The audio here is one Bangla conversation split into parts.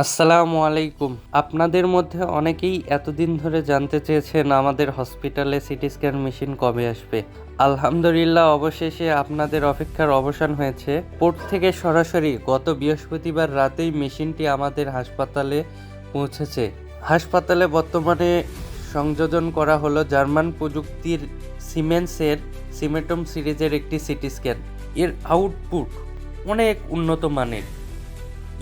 আসসালামু আলাইকুম। আপনাদের মধ্যে অনেকেই এতদিন ধরে জানতে চেয়েছেন আমাদের হসপিটালে সিটি স্ক্যান মেশিন কবে আসবে। আলহামদুলিল্লাহ অবশেষে আপনাদের অপেক্ষার অবসান হয়েছে। পোর্ট থেকে সরাসরি গত বৃহস্পতিবার রাতেই মেশিনটি আমাদের হাসপাতালে পৌঁছেছে। হাসপাতালে বর্তমানে সংযোজন করা হলো জার্মান প্রযুক্তির সিমেন্সের সিমেটম সিরিজের একটি সিটি স্ক্যান। এর আউটপুট অনেক উন্নত মানের।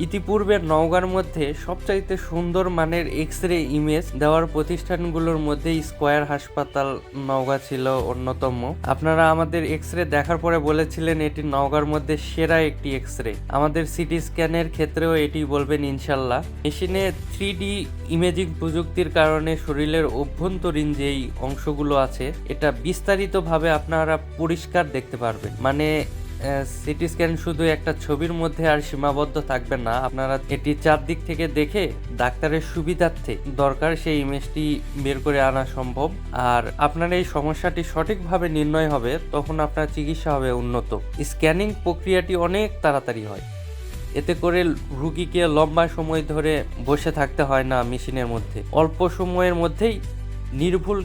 ইতিপূর্বে নওগাঁর মধ্যে সবচাইতে সুন্দর মানের এক্স রে ইমেজ দেওয়ার প্রতিষ্ঠানগুলোর মধ্যে স্কয়ার হাসপাতাল নওগাঁ ছিল অন্যতম। আপনারা আমাদের এক্স রে দেখার পরে বলেছিলেন এটি নওগাঁর মধ্যে সেরা একটি এক্স রে। আমাদের সিটি স্ক্যানের ক্ষেত্রেও এটি বলবেন ইনশাল্লাহ। মেশিনে 3D ইমেজিং প্রযুক্তির কারণে শরীরের অভ্যন্তরীণ যেই অংশগুলো আছে এটা বিস্তারিতভাবে আপনারা পরিষ্কার দেখতে পারবেন। মানে সিটি স্ক্যান শুধু একটা ছবির মধ্যে আর সীমাবদ্ধ থাকবে না, আপনারা এটি চারদিক থেকে দেখে ডাক্তারের সুবিধার্থে দরকার সেই ইমেজটি বের করে আনা সম্ভব। আর আপনার এই সমস্যাটি সঠিকভাবে নির্ণয় হবে, তখন আপনার চিকিৎসা হবে উন্নত। স্ক্যানিং প্রক্রিয়াটি অনেক তাড়াতাড়ি হয়, এতে করে রুগীকে লম্বা সময় ধরে বসে থাকতে হয় না মেশিনের মধ্যে। অল্প সময়ের মধ্যেই নির্ভুল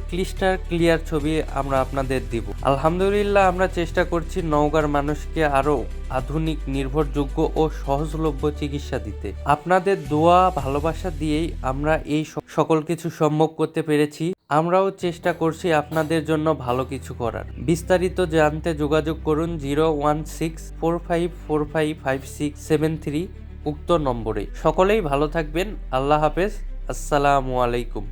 ক্লিয়ার ছবি আমরা আপনাদের দিব। আলহামদুলিল্লাহ আমরা চেষ্টা করছি নওগাঁর মানুষকে আরো আধুনিক, নির্ভরযোগ্য ও সহজলভ্য চিকিৎসা দিতে। আপনাদের দোয়া ভালোবাসা দিয়েই আমরা এই সকল কিছু সম্ভব করতে পেরেছি। আমরাও চেষ্টা করছি আপনাদের জন্য ভালো কিছু করার। বিস্তারিত জানতে যোগাযোগ করুন 01645455673 উক্ত নম্বরে। সকলেই ভালো থাকবেন। আল্লাহ হাফেজ। আসসালামু আলাইকুম।